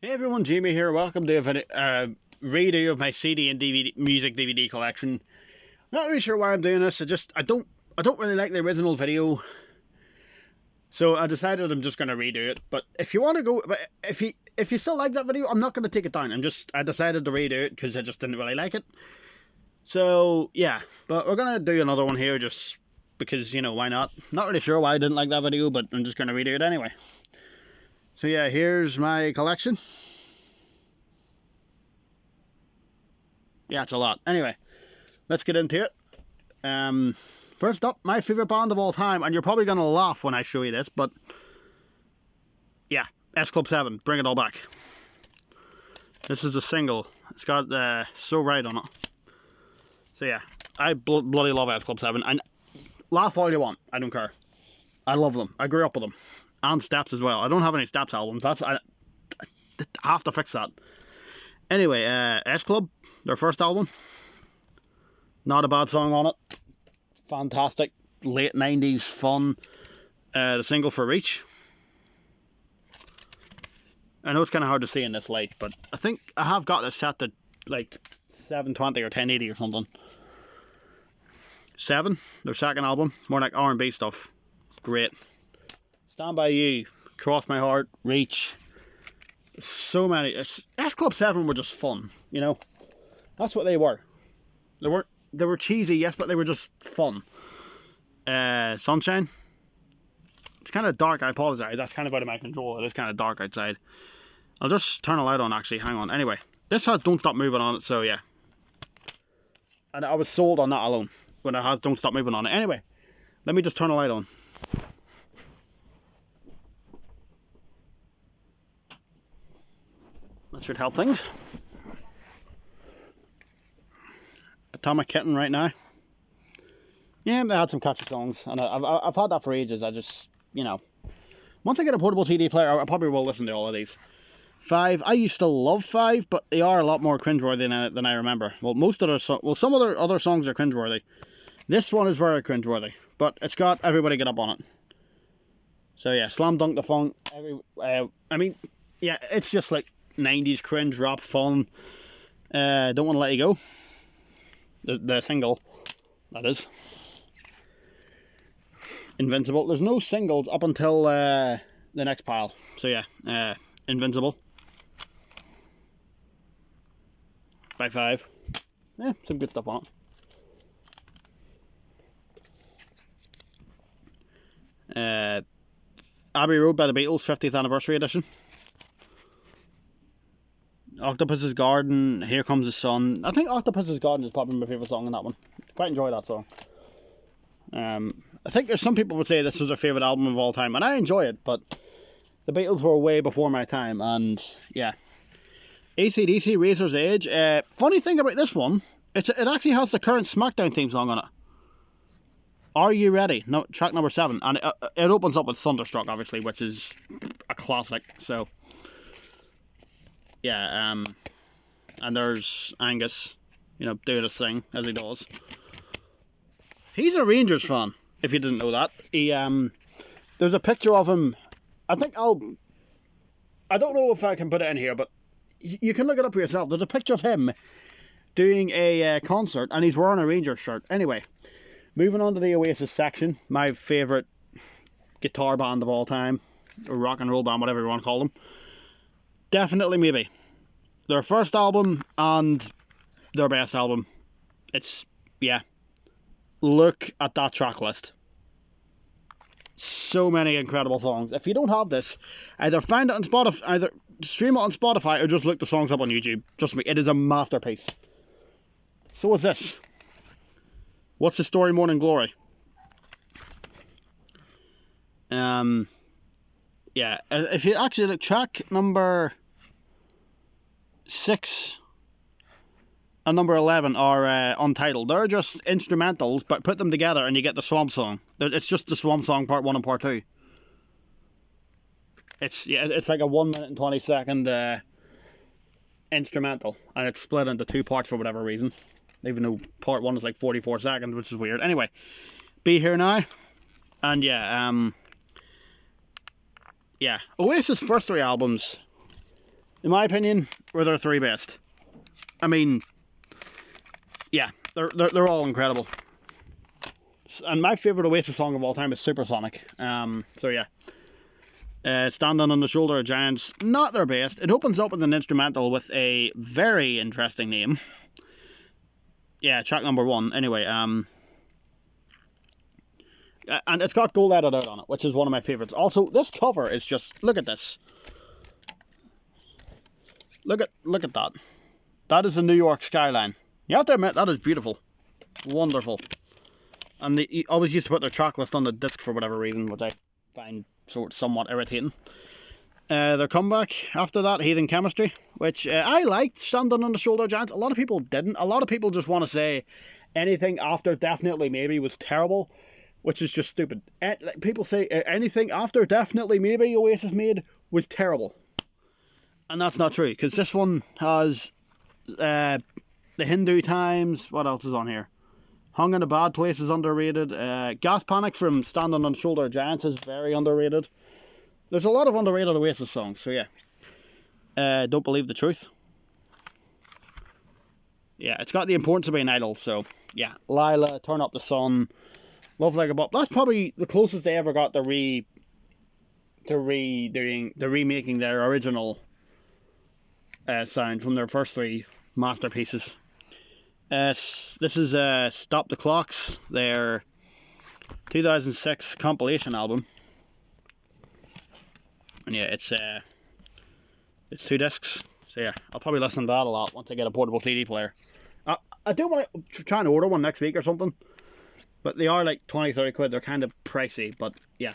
Hey everyone, Jamie here. Welcome to a redo of my CD and DVD music DVD collection. Not really sure why I'm doing this. I don't really like the original video, so I decided I'm just gonna redo it. But if you want to go, but if you still like that video, I'm not gonna take it down. I decided to redo it because I just didn't really like it. So yeah, but we're gonna do another one here just because, you know, why not? Not really sure why I didn't like that video, but I'm just gonna redo it anyway. So yeah, here's my collection. Yeah, it's a lot. Anyway, let's get into it. First up, my favorite band of all time, and you're probably gonna laugh when I show you this, but yeah, S Club 7, Bring It All Back. This is a single. It's got So Right on it. So yeah, I bloody love S Club 7, and laugh all you want. I don't care. I love them. I grew up with them, and Steps as well. I don't have any Steps albums. I have to fix that. Anyway, S Club, their first album. Not a bad song on it. Fantastic. Late 90s fun. The single for Reach. I know it's kind of hard to see in this light, but I think I have got this set to like 720 or 1080 or something. 7, their second album. More like R&B stuff. Great. Stand By You, Cross My Heart, Reach. So many. S Club 7 were just fun, you know. That's what they were. They were cheesy, yes, but they were just fun. Sunshine. It's kind of dark. I apologize. That's kind of out of my control. It is kind of dark outside. I'll just turn a light on. Actually, hang on. Anyway, this has Don't Stop Moving on it. So yeah, and I was sold on that alone when it has Don't Stop Moving on it. Anyway, let me just turn a light on. That should help things. Atomic Kitten right now. Yeah, they had some catchy songs, and I've had that for ages. I just, you know, once I get a portable CD player, I probably will listen to all of these. 5, I used to love 5, but they are a lot more cringeworthy than I remember. Well, some of their other songs are cringeworthy. This one is very cringeworthy, but it's got Everybody Get Up on it. So yeah, Slam Dunk the Funk. I mean, yeah, it's just like 90s cringe rap fun. Don't Want to Let You Go. The single, that is. Invincible. There's no singles up until the next pile. So yeah, Invincible. By 5. Yeah, some good stuff on it. Abbey Road by the Beatles, 50th anniversary edition. Octopus's Garden, Here Comes the Sun. I think Octopus's Garden is probably my favourite song in that one. Quite enjoy that song. I think there's some people would say this was their favourite album of all time, and I enjoy it, but the Beatles were way before my time, and yeah. AC/DC, Razor's Edge. Funny thing about this one, it actually has the current SmackDown theme song on it. Are You Ready? No, track number 7, and it opens up with Thunderstruck, obviously, which is a classic. So yeah, and there's Angus, you know, doing his thing as he does. He's a Rangers fan, if you didn't know that. There's a picture of him. I don't know if I can put it in here, but you can look it up for yourself. There's a picture of him doing a concert, and he's wearing a Rangers shirt. Anyway, moving on to the Oasis section, my favourite guitar band of all time, or rock and roll band, whatever you want to call them. Definitely Maybe. Their first album and their best album. It's, yeah. Look at that track list. So many incredible songs. If you don't have this, either find it on Spotify, either stream it on Spotify, or just look the songs up on YouTube. Trust me, it is a masterpiece. So what's this? What's the Story, Morning Glory? Yeah, if you actually look, track number 6 and number 11 are untitled. They're just instrumentals, but put them together and you get the Swamp Song. It's just the Swamp Song part 1 and part 2. It's like a 1 minute and 20 second instrumental, and it's split into 2 parts for whatever reason. Even though part 1 is like 44 seconds, which is weird. Anyway, Be Here Now, and yeah, Oasis' first 3 albums in my opinion, were their three best. I mean, yeah, they're all incredible. And my favourite Oasis song of all time is Supersonic. So yeah. Standing on the Shoulder of Giants, not their best. It opens up with an instrumental with a very interesting name. Yeah, track number 1. Anyway, and it's got gold edited out on it, which is one of my favourites. Also, this cover is just, look at this. Look at that. That is the New York skyline. You have to admit, that is beautiful. Wonderful. And they always used to put their track list on the disc for whatever reason, which I find somewhat irritating. Their comeback after that, Heathen Chemistry, which I liked, Standing on the Shoulder of Giants. A lot of people didn't. A lot of people just want to say anything after Definitely Maybe was terrible, which is just stupid. People say anything after Definitely Maybe Oasis made was terrible. And that's not true, because this one has The Hindu Times. What else is on here? Hung in a Bad Place is underrated. Gas Panic from Standing on the Shoulder of Giants is very underrated. There's a lot of underrated Oasis songs, so yeah. Don't Believe the Truth. Yeah, it's got The Importance of Being Idle, so yeah. Lila, Turn Up the Sun, Love Like a Bop. That's probably the closest they ever got to remaking their original sound from their first 3 masterpieces. This is Stop the Clocks, their 2006 compilation album. And yeah, it's 2 discs. So yeah, I'll probably listen to that a lot once I get a portable CD player. I do want to try and order one next week or something, but they are like 20-30 quid. They're kind of pricey, but yeah.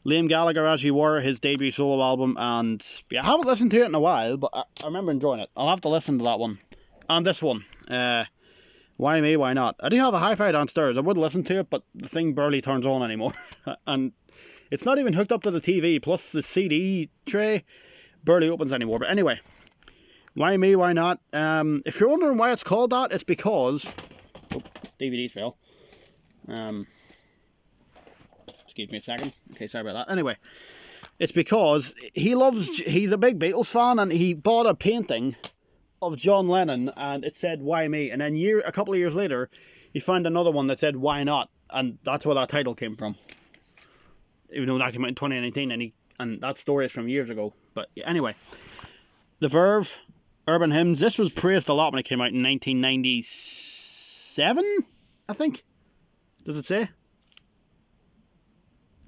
Liam Gallagher, As You Were, his debut solo album, and yeah, I haven't listened to it in a while, but I remember enjoying it. I'll have to listen to that one. And this one, Why Me, Why Not? I do have a hi-fi downstairs. I would listen to it, but the thing barely turns on anymore. And it's not even hooked up to the TV, plus the CD tray barely opens anymore. But anyway, Why Me, Why Not? If you're wondering why it's called that, it's because... Oh, DVDs fell. Excuse me a second. Okay, sorry about that. Anyway, it's because he's a big Beatles fan, and he bought a painting of John Lennon, and it said "Why Me?" And then a couple of years later, he found another one that said "Why Not?" And that's where that title came from. Even though that came out in 2019, and that story is from years ago. But yeah, anyway, the Verve, Urban Hymns. This was praised a lot when it came out in 1997, I think. Does it say?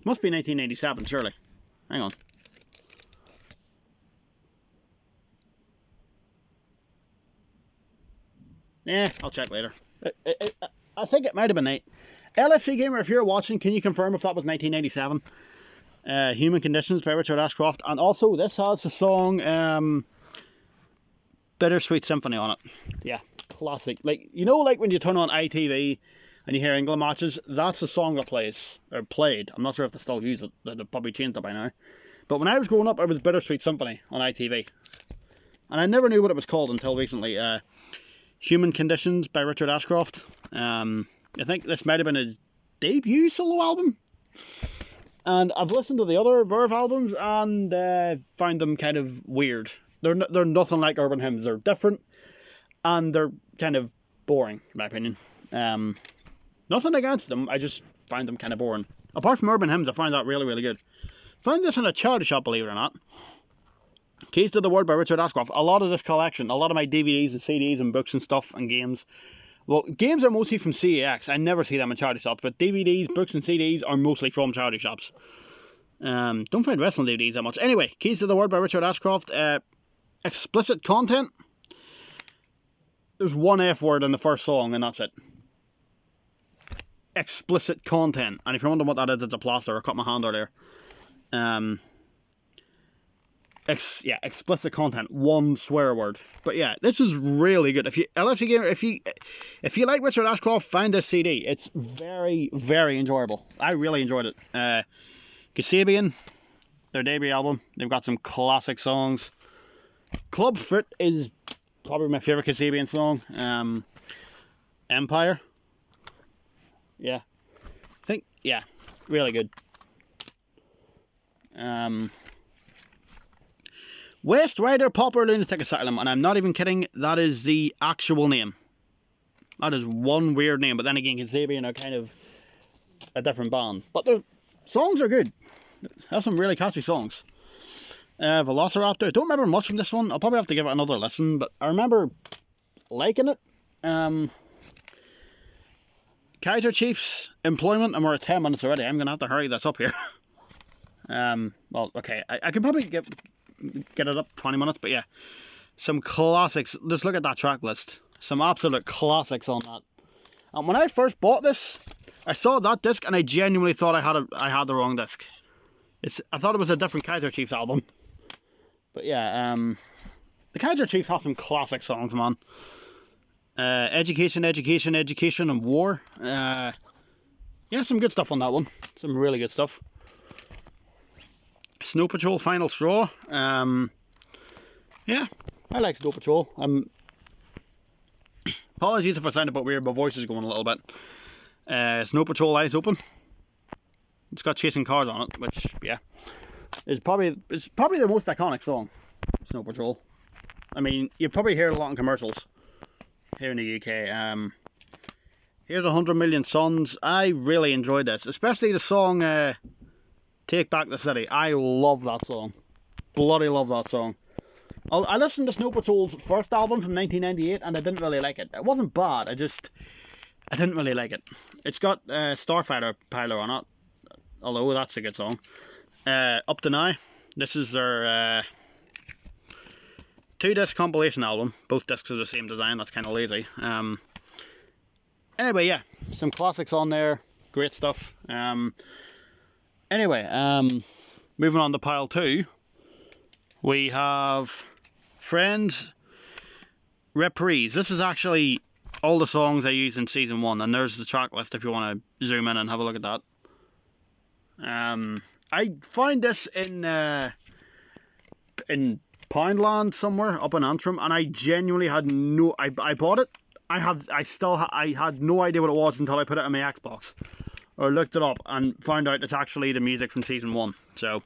Must be 1987, surely. Hang on. Yeah, I'll check later. I think it might have been 8. LFC Gamer, if you're watching, can you confirm if that was 1997? Human Conditions by Richard Ashcroft. And also, this has the song Bittersweet Symphony on it. Yeah, classic. Like, you know, like when you turn on ITV and you hear England matches, that's the song that plays, or played. I'm not sure if they still use it. They've probably changed it by now. But when I was growing up, it was Bittersweet Symphony on ITV. And I never knew what it was called until recently. Human Conditions by Richard Ashcroft. I think this might have been his debut solo album. And I've listened to the other Verve albums and found them kind of weird. They're nothing like Urban Hymns. They're different and they're kind of boring, in my opinion. Nothing against them, I just find them kind of boring. Apart from Urban Hymns, I find that really, really good. Found this in a charity shop, believe it or not. Keys to the World by Richard Ashcroft. A lot of this collection, a lot of my DVDs and CDs and books and stuff and games. Well, games are mostly from CEX. I never see them in charity shops, but DVDs, books and CDs are mostly from charity shops. Don't find wrestling DVDs that much. Anyway, Keys to the World by Richard Ashcroft. Explicit content. There's one F word in the first song and that's it. Explicit content. And if you're wondering what that is, it's a plaster. I cut my hand earlier. Explicit content, one swear word. But yeah, this is really good. If you LFC Gamer, if you like Richard Ashcroft, find this CD. It's very, very enjoyable. I really enjoyed it. Kasabian, their debut album. They've got some classic songs. Clubfoot is probably my favorite Kasabian song. Empire. Yeah, I think really good. West Rider Pauper Lunatic Asylum, and I'm not even kidding, that is the actual name. That is one weird name, but then again, Kasabian are kind of a different band. But their songs are good. They have some really catchy songs. Velociraptor, don't remember much from this one. I'll probably have to give it another listen, but I remember liking it. Kaiser Chiefs, Employment, and we're at 10 minutes already. I'm going to have to hurry this up here. Well, okay, I could probably get it up 20 minutes, but yeah. Some classics. Just look at that track list. Some absolute classics on that. And when I first bought this, I saw that disc and I genuinely thought I had the wrong disc. I thought it was a different Kaiser Chiefs album. But yeah, the Kaiser Chiefs have some classic songs, man. Education, Education, Education, and War. Yeah, some good stuff on that one. Some really good stuff. Snow Patrol, Final Straw. Yeah, I like Snow Patrol. Apologies if I sound a bit weird, my voice is going a little bit. Snow Patrol, Eyes Open. It's got Chasing Cars on it, which, yeah, is probably the most iconic song, Snow Patrol. I mean, you probably hear it a lot in commercials here in the UK. Here's 100 Million Suns. I really enjoyed this, especially the song Take Back the City. I love that song. Bloody love that song. I listened to Snow Patrol's first album from 1998 and I didn't really like it. It wasn't bad, I didn't really like it. It's got Starfighter Pilot on it, although that's a good song. Up to Now. This is their 2-disc compilation album. Both discs are the same design, that's kind of lazy. Anyway, yeah, some classics on there. Great stuff. Anyway, moving on to pile 2. We have Friends Reprise. This is actually all the songs I used in season 1, and there's the track list if you want to zoom in and have a look at that. I find this in Poundland somewhere up in Antrim, and I genuinely had no. I bought it. I had no idea what it was until I put it in my Xbox, or looked it up and found out it's actually the music from season 1. So,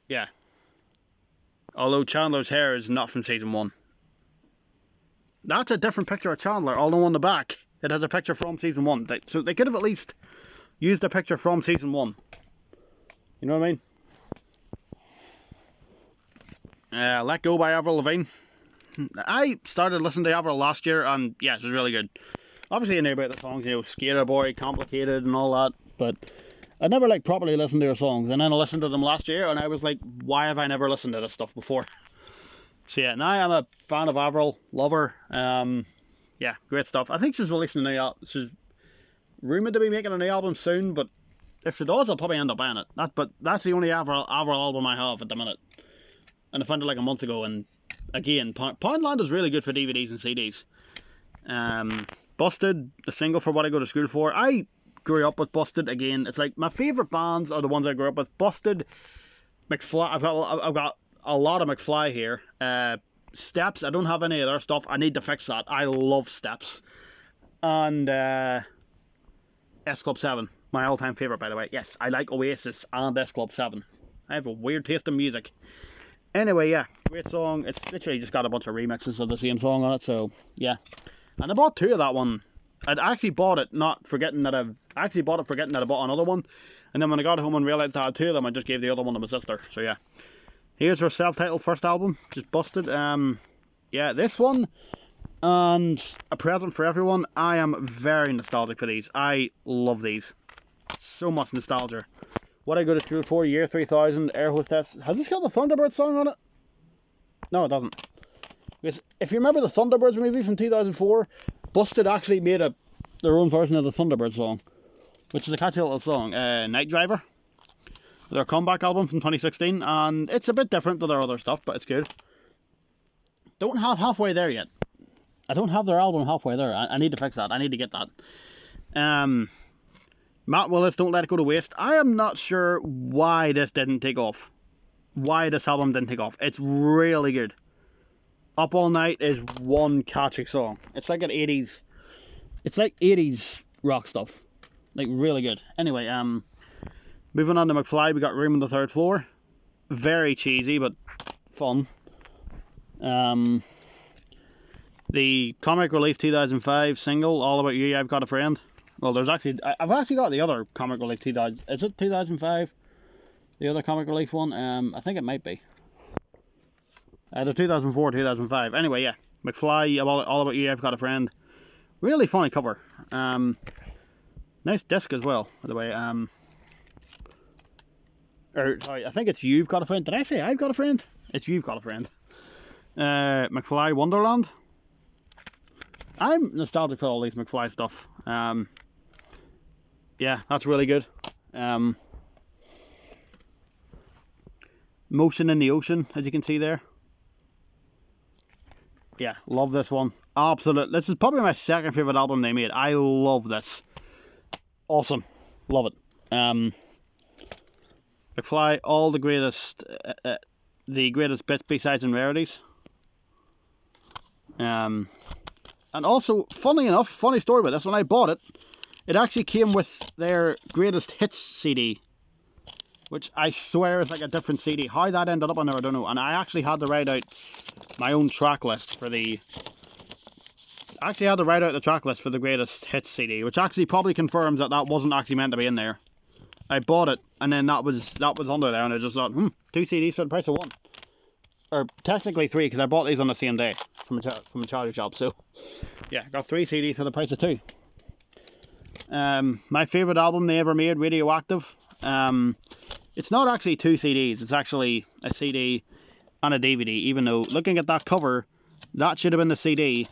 yeah. Although Chandler's hair is not from season 1. That's a different picture of Chandler, although on the back it has a picture from season 1. So they could have at least used a picture from season 1. You know what I mean? Let Go by Avril Lavigne. I started listening to Avril last year, and yeah, it was really good. Obviously I knew about the songs, you know, Skater Boy, Complicated and all that, but I never like properly listened to her songs, and then I listened to them last year and I was like, why have I never listened to this stuff before? So yeah, now I'm a fan of Avril, love her. Yeah, great stuff. I think she's releasing a new album. She's rumoured to be making a new album soon, but if she does, I'll probably end up buying it. But that's the only Avril album I have at the minute. And I found it like a month ago, and again, Poundland is really good for DVDs and CDs. Busted, the single for What I Go to School For. I grew up with Busted. Again, it's like my favourite bands are the ones I grew up with. Busted, McFly. I've got a lot of McFly here. Steps, I don't have any of their stuff. I need to fix that. I love Steps. And S Club 7, my all-time favourite, by the way. Yes, I like Oasis and S Club 7. I have a weird taste in music. Anyway, yeah, great song. It's literally just got a bunch of remixes of the same song on it, so yeah. And I bought 2 of that one. I'd actually bought it forgetting that I bought another one. And then when I got home and realised I had 2 of them, I just gave the other one to my sister. So yeah. Here's her self-titled first album, just Busted. Yeah, this one and A Present for Everyone. I am very nostalgic for these. I love these. So much nostalgia. What I Go to School For, Year 3000, Air Hostess. Has this got the Thunderbirds song on it? No, it doesn't. Because if you remember the Thunderbirds movie from 2004, Busted actually made their own version of the Thunderbirds song, which is a catchy little song. Night Driver, their comeback album from 2016, and it's a bit different to their other stuff, but it's good. Don't have Halfway There yet. I don't have their album Halfway There. I need to fix that. I need to get that. Matt Willis, Don't Let It Go to Waste. I am not sure why this didn't take off. Why this album didn't take off. It's really good. Up All Night is one catchy song. It's like an 80s. It's like 80s rock stuff. Like really good. Anyway, moving on to McFly, we got Room on the Third Floor. Very cheesy, but fun. The Comic Relief 2005 single, All About You, I've Got a Friend. Well, I've actually got the other Comic Relief 2000. Is it 2005? The other Comic Relief one? I think it might be. Either 2004 or 2005. Anyway, yeah. McFly, All About You, I've Got a Friend. Really funny cover. Nice disc as well, by the way. Sorry, I think it's You've Got a Friend. Did I say I've Got a Friend? It's You've Got a Friend. McFly Wonderland. I'm nostalgic for all these McFly stuff. Yeah, that's really good. Motion in the Ocean, as you can see there. Yeah, love this one. Absolute. This is probably my second favourite album they made. I love this. Awesome. Love it. McFly, all the greatest bits, B-sides and rarities. And also, funny enough, funny story about this, when I bought it, it actually came with their greatest hits CD, which I swear is like a different CD. How that ended up on there, I don't know. And I actually had to write out my own track list for the... I actually had to write out the track list for the greatest hits CD, which actually probably confirms that wasn't actually meant to be in there. I bought it, and then that was under there, and I just thought, 2 CDs for the price of 1. Or technically 3, because I bought these on the same day from a charity shop. So yeah, got 3 CDs for the price of 2. My favourite album they ever made, Radioactive. It's not actually 2 CDs, it's actually a CD and a DVD, even though looking at that cover, that should have been the CD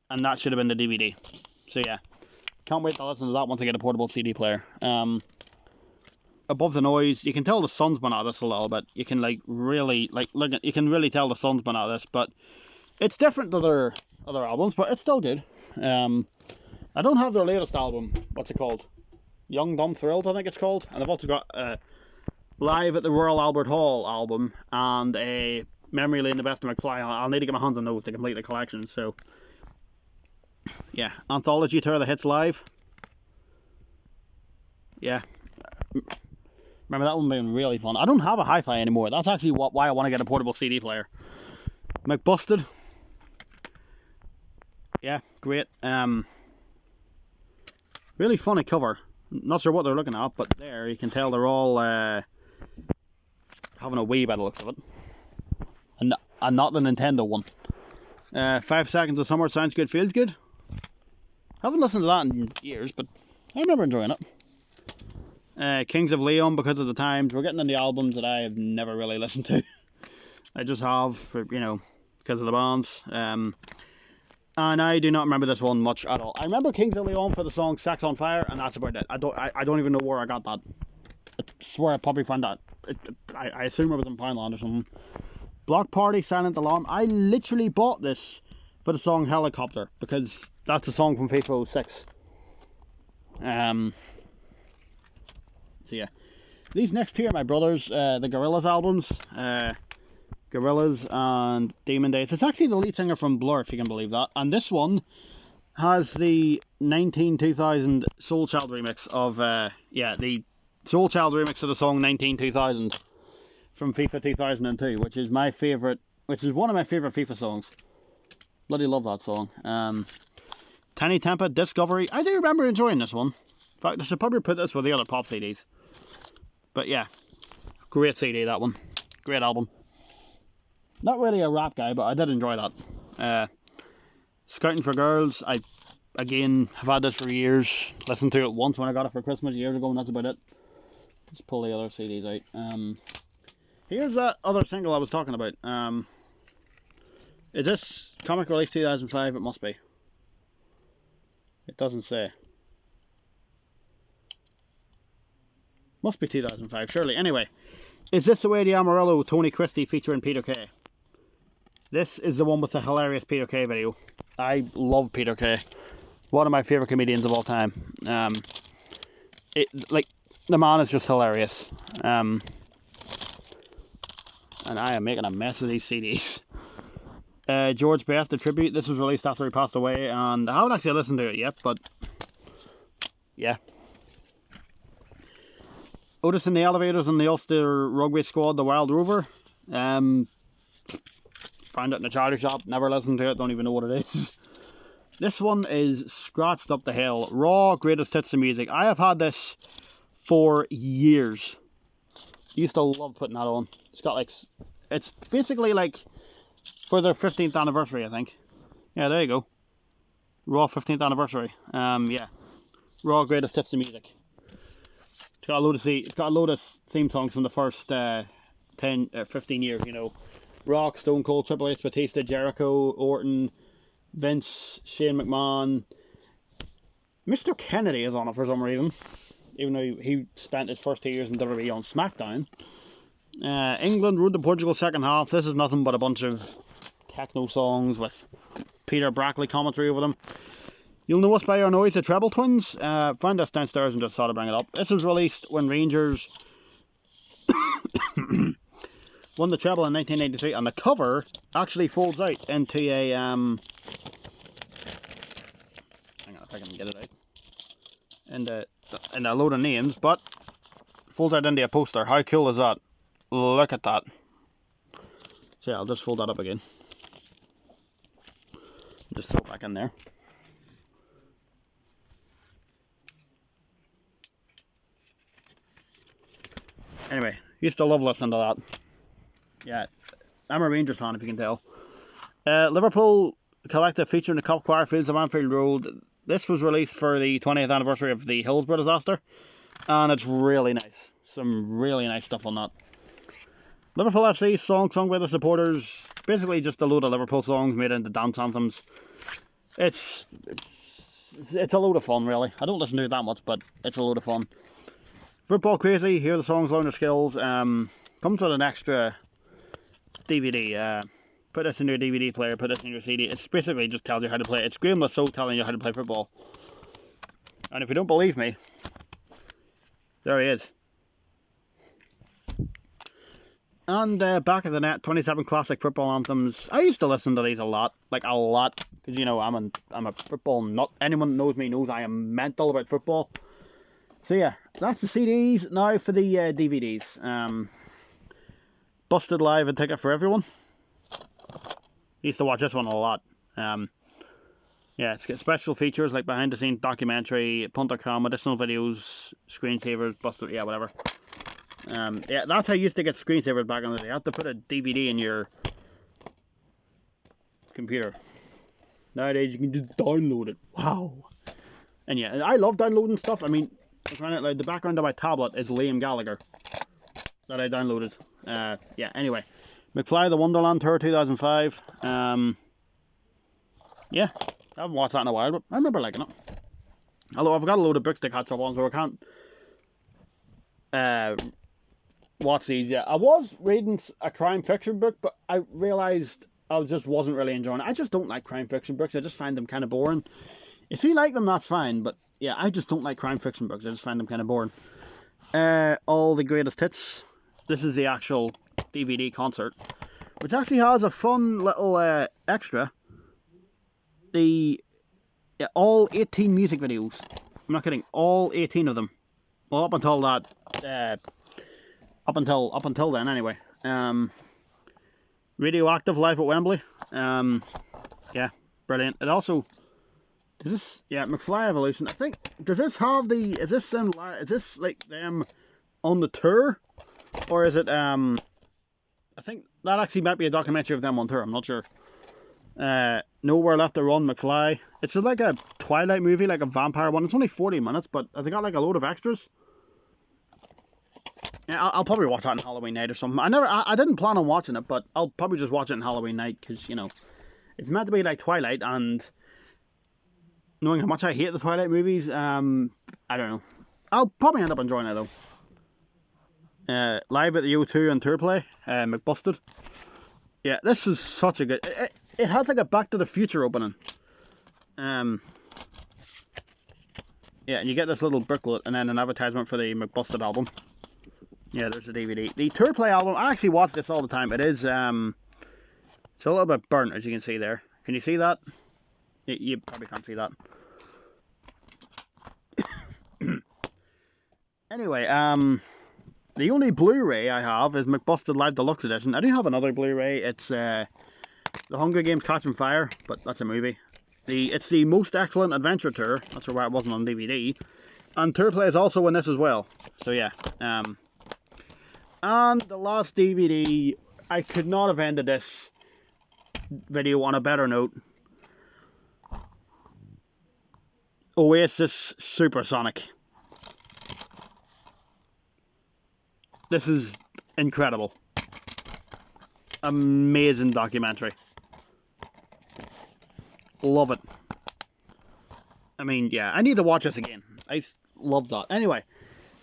and that should have been the DVD. So yeah, can't wait to listen to that once I get a portable CD player. Above the Noise, you can tell the sun's been out of this a little bit. You can you can really tell the sun's been out of this, but it's different to their other albums, but it's still good. I don't have their latest album. What's it called? Young Dumb Thrilled, I think it's called. And I've also got a Live at the Royal Albert Hall album and a Memory Lane, the Best of McFly. I'll need to get my hands on those to complete the collection. So yeah, Anthology Tour, the Hits Live. Yeah. Remember that one being really fun. I don't have a hi-fi anymore. That's actually why I want to get a portable CD player. McBusted. Yeah, great. Really funny cover. Not sure what they're looking at, but there you can tell they're all having a Wii by the looks of it. And not the Nintendo one. 5 Seconds of Summer, Sounds Good, Feels Good. Haven't listened to that in years, but I remember enjoying it. Kings of Leon, Because of the Times. We're getting into albums that I have never really listened to. I just have, because of the bands. And I do not remember this one much at all. I remember Kings of Leon for the song Sex on Fire, and that's about it. I don't even know where I got that. I swear I probably found that. I assume it was in Poundland or something. Block Party, Silent Alarm. I literally bought this for the song Helicopter, because that's a song from FIFA 06. So yeah, these next 2 are my brothers, the Gorillaz albums, Gorillaz and Demon Days. It's actually the lead singer from Blur, if you can believe that. And this one has the 2000 Soul Child remix of, the Soul Child remix of the song 2000 from FIFA 2002, which is one of my favourite FIFA songs. Bloody love that song. Tiny Tempa, Discovery. I do remember enjoying this one. In fact, I should probably put this with the other pop CDs. But yeah, great CD, that one. Great album. Not really a rap guy, but I did enjoy that. Scouting for Girls, I, again, have had this for years. Listened to it once when I got it for Christmas years ago, and that's about it. Let's pull the other CDs out. Here's that other single I was talking about. Is this Comic Relief 2005? It must be. It doesn't say. Must be 2005, surely. Anyway, Is This the Way the Amarillo, Tony Christie featuring Peter Kay? This is the one with the hilarious Peter Kay video. I love Peter Kay. One of my favourite comedians of all time. The man is just hilarious. And I am making a mess of these CDs. George Best, the tribute. This was released after he passed away, and I haven't actually listened to it yet, but yeah. Otis and the Elevators and the Ulster Rugby Squad, The Wild Rover. Found it in a charity shop, never listened to it, don't even know what it is. This one is scratched up the hill. Raw greatest hits of music. I have had this for years. Used to love putting that on. It's got like, it's basically like for their 15th anniversary, I think. Yeah, there you go. Raw 15th anniversary. Yeah. Raw greatest hits of music. It's got a load of theme songs from the first 15 years, you know. Rock, Stone Cold, Triple H, Batista, Jericho, Orton, Vince, Shane McMahon. Mr. Kennedy is on it for some reason, even though he spent his first 2 years in WWE on SmackDown. England, Road to Portugal, second half. This is nothing but a bunch of techno songs with Peter Brackley commentary over them. You'll know us by our noise, the Treble Twins. Found this downstairs and just thought to bring it up. This was released when Rangers won the treble in 1983, and the cover actually folds out into a hang on if I can get it out, and a load of names, but folds out into a poster. How cool is that? Look at that. So yeah, I'll just fold that up again, just throw it back in there. Anyway, used to love listening to that. Yeah, I'm a Rangers fan, if you can tell. Liverpool collective featuring the Cup Choir, Fields of Anfield Road. This was released for the 20th anniversary of the Hillsborough disaster, and it's really nice. Some really nice stuff on that. Liverpool FC song sung by the supporters. Basically just a load of Liverpool songs made into dance anthems. It's a load of fun, really. I don't listen to it that much, but it's a load of fun. Football Crazy, hear the songs, learn their skills. Comes with an extra DVD. Put this in your DVD player, put this in your CD. It's basically just tells you how to play. It's Graham Lasso telling you how to play football. And if you don't believe me, there he is. And back of the net, 27 classic football anthems. I used to listen to these a lot, because you know I'm a football nut. Anyone that knows me knows I am mental about football. So yeah, that's the CDs. Now for the DVDs. Busted Live, a ticket for everyone. Used to watch this one a lot. Yeah, it's got special features like behind the scenes documentary, punter cam, additional videos, screensavers, busted, yeah, whatever. Yeah, that's how you used to get screensavers back in the day. You had to put a DVD in your computer. Nowadays you can just download it. Wow. And yeah, I love downloading stuff. I mean, like the background of my tablet is Liam Gallagher that I downloaded. Yeah, anyway. McFly, the Wonderland Tour 2005. Yeah, I haven't watched that in a while, but I remember liking it. Although I've got a load of books to catch up on, so I can't watch these yet. I was reading a crime fiction book, but I realised I just wasn't really enjoying it. I just don't like crime fiction books. I just find them kind of boring. If you like them, that's fine, but yeah, I just don't like crime fiction books. I just find them kind of boring. All the greatest hits. This is the actual DVD concert, which actually has a fun little extra. All 18 music videos. I'm not kidding. All 18 of them. Well, up until that. Up until then, anyway. Radioactive live at Wembley. Yeah, brilliant. It also does this. Yeah, McFly Evolution. I think. Does this have the? Is this like them on the tour, or is it? I think that actually might be a documentary of them on tour. I'm not sure. Nowhere Left to Run, McFly. It's like a Twilight movie, like a vampire one. It's only 40 minutes, but has it got like a load of extras? Yeah, I'll probably watch that on Halloween night or something. I didn't plan on watching it, but I'll probably just watch it on Halloween night because, you know, it's meant to be like Twilight, and knowing how much I hate the Twilight movies, I don't know. I'll probably end up enjoying it though. Live at the O2 and tour play, McBusted. Yeah, this is such a good. It has like a Back to the Future opening. Yeah, and you get this little booklet and then an advertisement for the McBusted album. Yeah, there's the DVD. The tour play album, I actually watch this all the time. It is, it's a little bit burnt, as you can see there. Can you see that? You probably can't see that. Anyway, The only Blu-ray I have is McBusted Live Deluxe Edition. I do have another Blu-ray. It's The Hunger Games Catching Fire, but that's a movie. It's the Most Excellent Adventure Tour. That's why it wasn't on DVD. And Tourplay is also in this as well. So yeah. And the last DVD, I could not have ended this video on a better note. Oasis Supersonic. This is incredible. Amazing documentary. Love it. I mean, yeah, I need to watch this again. I love that. Anyway,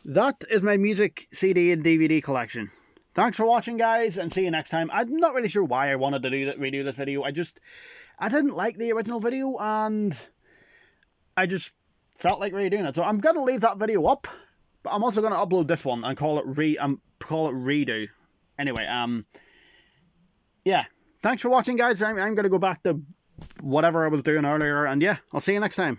that is my music CD and DVD collection. Thanks for watching, guys, and see you next time. I'm not really sure why I wanted to redo this video. I didn't like the original video, and I just felt like redoing it. So I'm gonna leave that video up, but I'm also gonna upload this one and call it redo. Anyway, yeah. Thanks for watching, guys. I'm gonna go back to whatever I was doing earlier, and yeah, I'll see you next time.